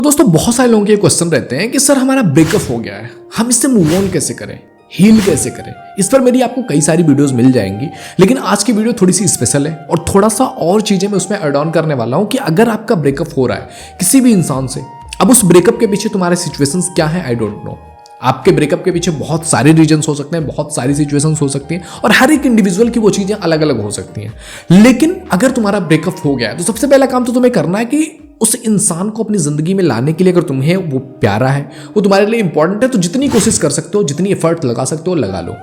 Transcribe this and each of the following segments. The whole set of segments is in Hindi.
दोस्तों बहुत सारे लोगों के क्वेश्चन रहते हैं कि सर हमारा ब्रेकअप हो गया है, हम इससे मूव ऑन कैसे करें, हील कैसे करें। इस पर मेरी आपको कई सारी वीडियोस मिल जाएंगी, लेकिन आज की वीडियो थोड़ी सी स्पेशल है और थोड़ा सा और चीजें मैं उसमें ऐड ऑन करने वाला हूं कि अगर आपका ब्रेकअप हो रहा है किसी भी इंसान से, अब उस ब्रेकअप के पीछे तुम्हारे सिचुएशंस क्या है आई डोंट नो। आपके ब्रेकअप के पीछे बहुत सारे रीजंस हो सकते हैं, बहुत सारी सिचुएशंस हो सकती हैं और हर एक इंडिविजुअल की वो चीजें अलग अलग हो सकती हैं। लेकिन अगर तुम्हारा ब्रेकअप हो गया है तो सबसे पहला काम तो तुम्हें करना है कि उस इंसान को अपनी जिंदगी में लाने के लिए, अगर तुम्हें वो प्यारा है, वो तुम्हारे लिए इंपॉर्टेंट है, तो जितनी कोशिश कर सकते हो, जितनी एफर्ट लगा सकते हो लगा लो।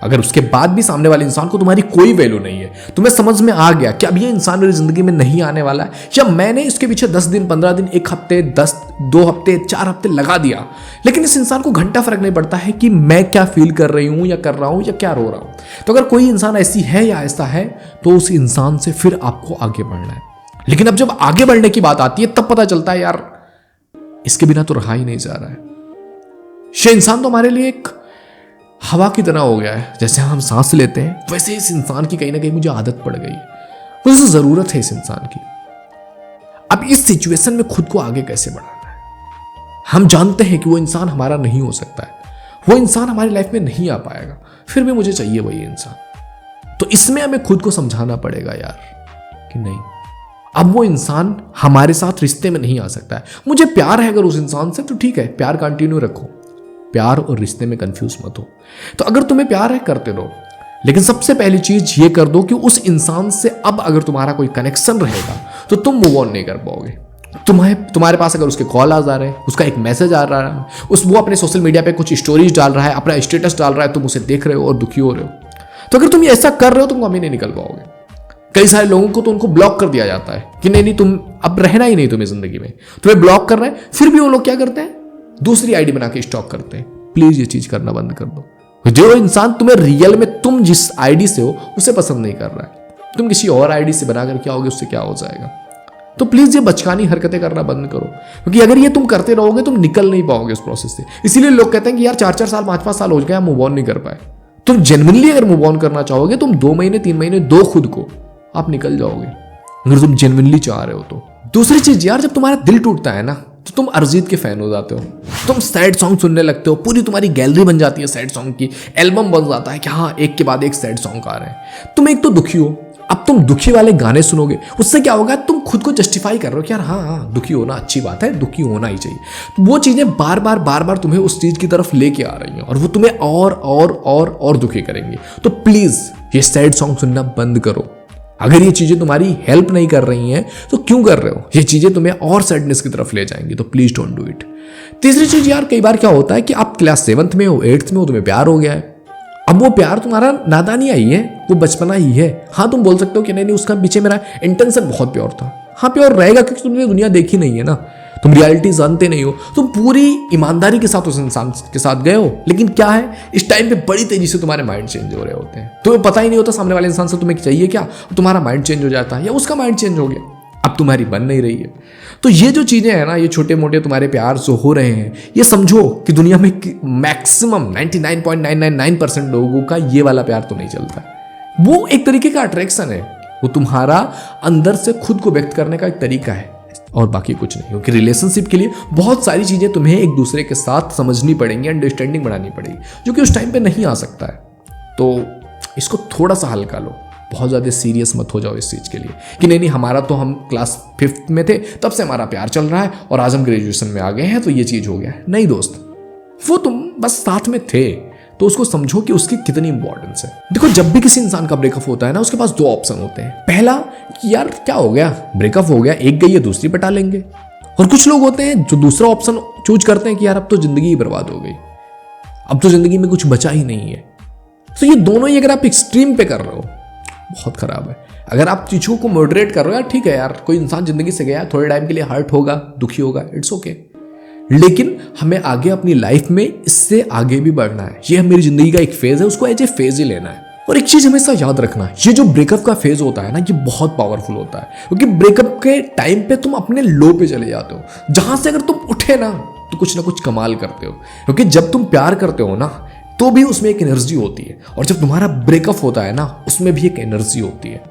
अगर उसके बाद भी सामने वाले इंसान को तुम्हारी कोई वैल्यू नहीं है, तुम्हें समझ में आ गया कि अब ये इंसान मेरी जिंदगी में नहीं आने वाला है, या मैंने इसके पीछे 10 दिन 15 दिन 1 हफ्ते 2 हफ्ते 4 हफ्ते लगा दिया, लेकिन इस इंसान को घंटा फर्क नहीं पड़ता है कि मैं क्या फील कर रही हूं या कर रहा हूं या क्या रो रहा हूं, तो अगर कोई इंसान ऐसी है या ऐसा है तो उस इंसान से फिर आपको आगे बढ़ना है। लेकिन अब जब आगे बढ़ने की बात आती है तब पता चलता है यार इसके बिना तो रहा ही नहीं जा रहा है। ये इंसान तो हमारे लिए एक हवा की तरह हो गया है, जैसे हम सांस लेते हैं वैसे इस इंसान की कहीं ना कहीं मुझे आदत पड़ गई है, मुझे जरूरत है इस इंसान की। अब इस सिचुएशन में खुद को आगे कैसे बढ़ाना है। हम जानते हैं कि वो इंसान हमारा नहीं हो सकता है, वो इंसान हमारी लाइफ में नहीं आ पाएगा, फिर भी मुझे चाहिए वही इंसान। तो इसमें हमें खुद को समझाना पड़ेगा यार कि नहीं, अब वो इंसान हमारे साथ रिश्ते में नहीं आ सकता है। मुझे प्यार है अगर उस इंसान से तो ठीक है, प्यार कंटिन्यू रखो, प्यार और रिश्ते में कंफ्यूज मत हो। तो अगर तुम्हें प्यार है करते रहो, लेकिन सबसे पहली चीज ये कर दो कि उस इंसान से अब अगर तुम्हारा कोई कनेक्शन रहेगा तो तुम मूव ऑन नहीं कर पाओगे। तुम्हारे पास अगर उसके कॉल आ जा रहे हैं, उसका एक मैसेज आ रहा है, वो अपने सोशल मीडिया पे कुछ स्टोरीज डाल रहा है, अपना स्टेटस डाल रहा है, तुम उसे देख रहे हो और दुखी हो रहे हो, तो अगर तुम ऐसा कर रहे हो तुम कभी नहीं निकल पाओगे। कई सारे लोगों को तो उनको ब्लॉक कर दिया जाता है कि नहीं तुम अब रहना ही नहीं, तुम्हें जिंदगी में तुम्हें ब्लॉक कर रहे हैं, फिर भी वो लोग क्या करते हैं, दूसरी आईडी बना के स्टॉक करते हैं। प्लीज ये चीज करना बंद कर दो। जो इंसान तुम्हें रियल में तुम जिस आईडी से हो उसे पसंद नहीं कर रहा है, तुम किसी और आईडी से बनाकर क्या होगे, उससे क्या हो जाएगा। तो प्लीज ये बचकानी हरकतें करना बंद करो, क्योंकि अगर ये तुम करते रहोगे तुम निकल नहीं पाओगे उस प्रोसेस से। इसीलिए लोग कहते हैं कि यार 4-4 साल 5-5 साल हो गए मूव ऑन नहीं कर पाए। तुम जेन्युइनली अगर मूव ऑन करना चाहोगे तुम 2 महीने 3 महीने दो खुद को, आप निकल जाओगे अगर तुम जेन्युइनली चाह रहे हो तो। दूसरी चीज यार, जब तुम्हारा दिल टूटता है ना तो तुम अरिजीत के फैन हो जाते हो, तुम सैड सॉन्ग सुनने लगते हो, पूरी तुम्हारी गैलरी बन जाती है सैड सॉन्ग की, एल्बम बन जाता है कि हाँ एक के बाद एक सैड सॉन्ग आ रहे हैं। तुम एक तो दुखी हो, अब तुम दुखी वाले गाने सुनोगे, उससे क्या होगा, तुम खुद को जस्टिफाई कर रहे हो कि यार हाँ दुखी होना अच्छी बात है, दुखी होना ही चाहिए। तो वो चीजें बार बार तुम्हें उस चीज की तरफ लेके आ रही हैं और वो तुम्हें और दुखी करेंगे। तो प्लीज ये सैड सॉन्ग सुनना बंद करो। अगर ये चीजें तुम्हारी हेल्प नहीं कर रही हैं तो क्यों कर रहे हो, ये चीजें तुम्हें और सैडनेस की तरफ ले जाएंगी, तो प्लीज डोंट डू इट। तीसरी चीज यार, कई बार क्या होता है कि आप क्लास 7th में हो 8th में हो, तुम्हें प्यार हो गया है। अब वो प्यार तुम्हारा नादानी आई है, वो बचपना ही है। हाँ तुम बोल सकते हो कि नहीं उसका पीछे मेरा इंटेंशन बहुत प्योर था। हाँ प्योर रहेगा क्योंकि तुमने दुनिया देखी नहीं है ना, तुम रियलिटी जानते नहीं हो, तुम पूरी ईमानदारी के साथ उस इंसान के साथ गए हो। लेकिन क्या है, इस टाइम पे बड़ी तेजी से तुम्हारे माइंड चेंज हो रहे होते हैं, तुम्हें पता ही नहीं होता सामने वाले इंसान से तुम्हें चाहिए क्या, तुम्हारा माइंड चेंज हो जाता है या उसका माइंड चेंज हो गया, अब तुम्हारी बन नहीं रही है। तो ये जो चीजें हैं ना, ये छोटे मोटे तुम्हारे प्यार जो हो रहे हैं, ये समझो कि दुनिया में मैक्सिमम 99.999% लोगों का ये वाला प्यार तो नहीं चलता। वो एक तरीके का अट्रैक्शन है, वो तुम्हारा अंदर से खुद को व्यक्त करने का एक तरीका है और बाकी कुछ नहीं। क्योंकि रिलेशनशिप के लिए बहुत सारी चीजें तुम्हें एक दूसरे के साथ समझनी पड़ेंगी, अंडरस्टैंडिंग बनानी पड़ेगी, जो कि उस टाइम पे नहीं आ सकता है। तो इसको थोड़ा सा हल्का लो, बहुत ज़्यादा सीरियस मत हो जाओ इस चीज़ के लिए कि नहीं हमारा तो हम क्लास 5th में थे तब से हमारा प्यार चल रहा है और आज हम ग्रेजुएशन में आ गए हैं तो ये चीज़ हो गया है। नहीं दोस्त, वो तुम बस साथ में थे तो उसको समझो कि उसकी कितनी इंपॉर्टेंस है। देखो जब भी किसी इंसान का ब्रेकअप होता है ना, उसके पास 2 ऑप्शन होते हैं। पहला कि यार क्या हो गया, ब्रेकअप हो गया, एक गई है दूसरी पटा लेंगे। और कुछ लोग होते हैं जो दूसरा ऑप्शन चूज करते हैं कि यार अब तो जिंदगी ही बर्बाद हो गई, अब तो जिंदगी में कुछ बचा ही नहीं है। तो ये दोनों ही अगर आप एक्सट्रीम पे कर रहे हो बहुत खराब है। अगर आप चीजों को मॉडरेट कर रहे हो, यार ठीक है यार कोई इंसान जिंदगी से गया, थोड़े टाइम के लिए हर्ट होगा, दुखी होगा, इट्स ओके, लेकिन हमें आगे अपनी लाइफ में इससे आगे भी बढ़ना है। ये मेरी जिंदगी का एक फेज है, उसको एज ए फेज ही लेना है। और एक चीज हमेशा याद रखना, ये जो ब्रेकअप का फेज होता है ना, ये बहुत पावरफुल होता है, क्योंकि ब्रेकअप के टाइम पे तुम अपने लो पे चले जाते हो, जहां से अगर तुम उठे ना तो कुछ ना कुछ कमाल करते हो। क्योंकि जब तुम प्यार करते हो ना तो भी उसमें एक एनर्जी होती है, और जब तुम्हारा ब्रेकअप होता है ना उसमें भी एक एनर्जी होती है।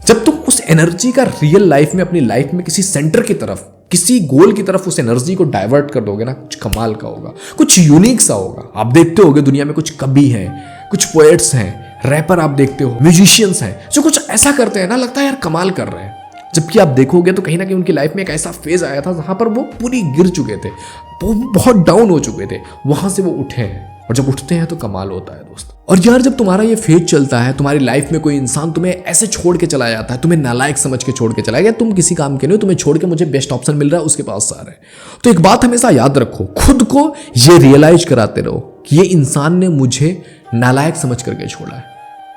जब तुम उस एनर्जी का रियल लाइफ में अपनी लाइफ में किसी सेंटर की तरफ किसी गोल की तरफ उस एनर्जी को डाइवर्ट कर दोगे ना, कुछ कमाल का होगा, कुछ यूनिक सा होगा। आप देखते होगे दुनिया में कुछ कवि हैं, कुछ पोएट्स हैं, रैपर आप देखते हो, म्यूजिशियंस हैं जो कुछ ऐसा करते हैं ना, लगता है यार कमाल कर रहे हैं। जबकि आप देखोगे तो कहीं ना कहीं उनकी लाइफ में एक ऐसा फेज आया था जहां पर वो पूरी गिर चुके थे, वो बहुत डाउन हो चुके थे, वहां से वो उठे हैं, और जब उठते हैं तो कमाल होता है दोस्त। और यार जब तुम्हारा ये फेज चलता है, तुम्हारी लाइफ में कोई इंसान तुम्हें ऐसे छोड़ के चला जाता है, तुम्हें नालायक समझ के छोड़ के चला गया, तुम किसी काम के नहीं हो, तुम्हें छोड़ के मुझे बेस्ट ऑप्शन मिल रहा है उसके पास जा रहे हैं, तो एक बात हमेशा याद रखो, खुद को ये रियलाइज कराते रहो कि ये इंसान ने मुझे नालायक समझ करके छोड़ा है,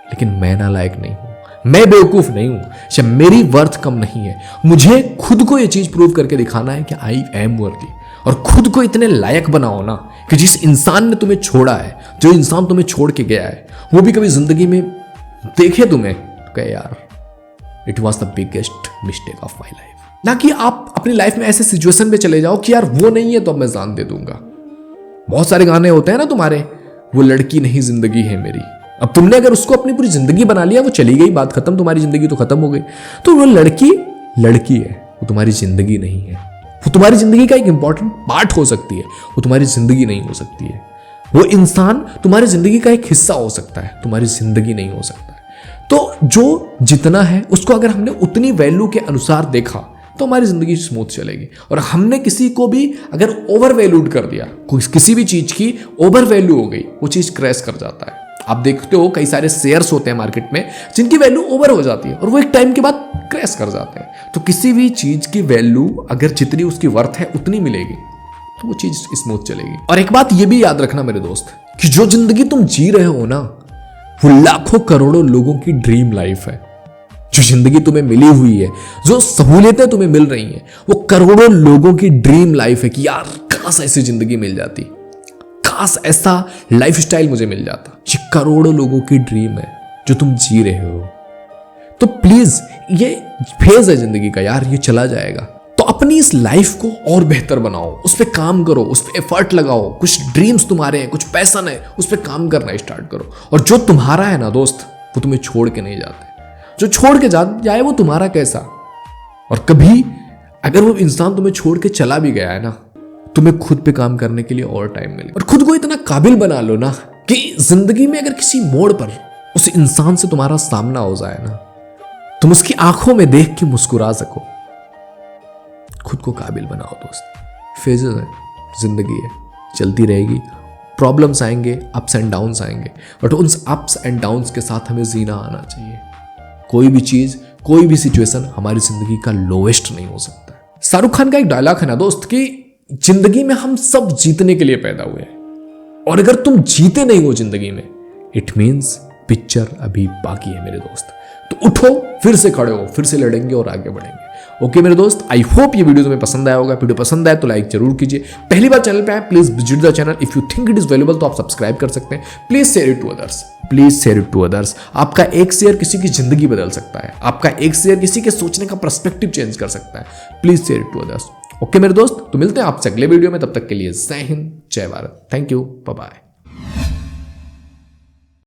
लेकिन मैं नालायक नहीं हूं, मैं बेवकूफ नहीं हूं, या मेरी वर्थ कम नहीं है। मुझे खुद को ये चीज प्रूव करके दिखाना है कि आई एम वर्दी, और खुद को इतने लायक बनाओ ना कि जिस इंसान ने तुम्हें छोड़ा है, जो इंसान तुम्हें छोड़ के गया है, वो भी कभी जिंदगी में देखे तुम्हें तो कहे यार it was the biggest mistake of my life. ना कि आप अपनी लाइफ में ऐसे सिचुएशन पे चले जाओ कि यार वो नहीं है तो अब मैं जान दे दूंगा। बहुत सारे गाने होते हैं ना तुम्हारे, वो लड़की नहीं जिंदगी है मेरी, अब तुमने अगर उसको अपनी पूरी जिंदगी बना लिया, वो चली गई, बात खत्म, तुम्हारी जिंदगी तो खत्म हो गई। तो वो लड़की लड़की है, वो तुम्हारी जिंदगी नहीं है। वो तुम्हारी जिंदगी का एक इंपॉर्टेंट पार्ट हो सकती है, वो तुम्हारी जिंदगी नहीं हो सकती है। वो इंसान तुम्हारी जिंदगी का एक हिस्सा हो सकता है, तुम्हारी जिंदगी नहीं हो सकता है। तो जो जितना है उसको अगर हमने उतनी वैल्यू के अनुसार देखा तो हमारी जिंदगी स्मूथ चलेगी। और हमने किसी को भी अगर ओवर वैल्यूड कर दिया, किसी भी चीज की ओवर वैल्यू हो गई, वो चीज क्रैश कर जाता है। आप देखते हो कई सारे शेयर्स होते हैं मार्केट में जिनकी वैल्यू ओवर हो जाती है और वो एक टाइम के बाद क्रैश कर जाते हैं। तो किसी भी चीज की वैल्यू अगर जितनी उसकी वर्थ है उतनी मिलेगी तो वो चीज स्मूथ चलेगी। और एक बात ये भी याद रखना मेरे दोस्त कि जो जिंदगी तुम जी रहे हो ना, वो लाखों करोड़ों लोगों की ड्रीम लाइफ है। जो जिंदगी तुम्हें मिली हुई है, जो सहूलियतें तुम्हें मिल रही हैं, वो करोड़ों लोगों की ड्रीम लाइफ है कि यार काश ऐसी जिंदगी मिल जाती, काश ऐसा लाइफस्टाइल मुझे मिल जाता। ये करोड़ों लोगों की ड्रीम है जो तुम जी रहे हो। तो प्लीज, ये फेज है जिंदगी का यार, ये चला जाएगा। तो अपनी इस लाइफ को और बेहतर बनाओ, उस पर काम करो, उस पर एफर्ट लगाओ। कुछ ड्रीम्स तुम्हारे हैं, कुछ पैशन है, उस पर काम करना स्टार्ट करो। और जो तुम्हारा है ना दोस्त, वो तुम्हें छोड़ के नहीं जाते। जो छोड़ के जाए वो तुम्हारा कैसा। और कभी अगर वो इंसान तुम्हें छोड़ के चला भी गया है ना, तुम्हें खुद पे काम करने के लिए और टाइम मिले। और खुद को इतना काबिल बना लो ना कि जिंदगी में अगर किसी मोड़ पर उस इंसान से तुम्हारा सामना हो जाए ना, तुम उसकी आंखों में देख के मुस्कुरा सको। खुद को काबिल बनाओ दोस्त। फेजेस है, जिंदगी है, चलती रहेगी, प्रॉब्लम्स आएंगे, अप्स एंड डाउन्स आएंगे, बट उन अप्स एंड डाउन्स के साथ हमें जीना आना चाहिए। कोई भी चीज, कोई भी सिचुएशन हमारी जिंदगी का लोएस्ट नहीं हो सकता। शाहरुख खान का एक डायलॉग है ना दोस्त कि जिंदगी में हम सब जीतने के लिए पैदा हुए हैं, और अगर तुम जीते नहीं हो जिंदगी में, इट मीन्स पिक्चर अभी बाकी है मेरे दोस्त। तो उठो, फिर से खड़े हो, फिर से लड़ेंगे और आगे बढ़ेंगे। ओके मेरे दोस्त, आई होप ये वीडियो तुम्हें पसंद आया होगा। वीडियो पसंद आए तो लाइक जरूर कीजिए। पहली बार चैनल पे आए, please visit the channel. If you think it is valuable तो आप सब्सक्राइब कर सकते हैं। Please share it to others, please share it to others. आपका एक शेयर किसी की जिंदगी बदल सकता है, आपका एक शेयर किसी के सोचने का पर्सपेक्टिव चेंज कर सकता है। Please share it to others. Okay मेरे दोस्त, तो मिलते हैं आपसे अगले वीडियो में। तब तक के लिए जय हिंद, जय Bharat, thank you, bye bye.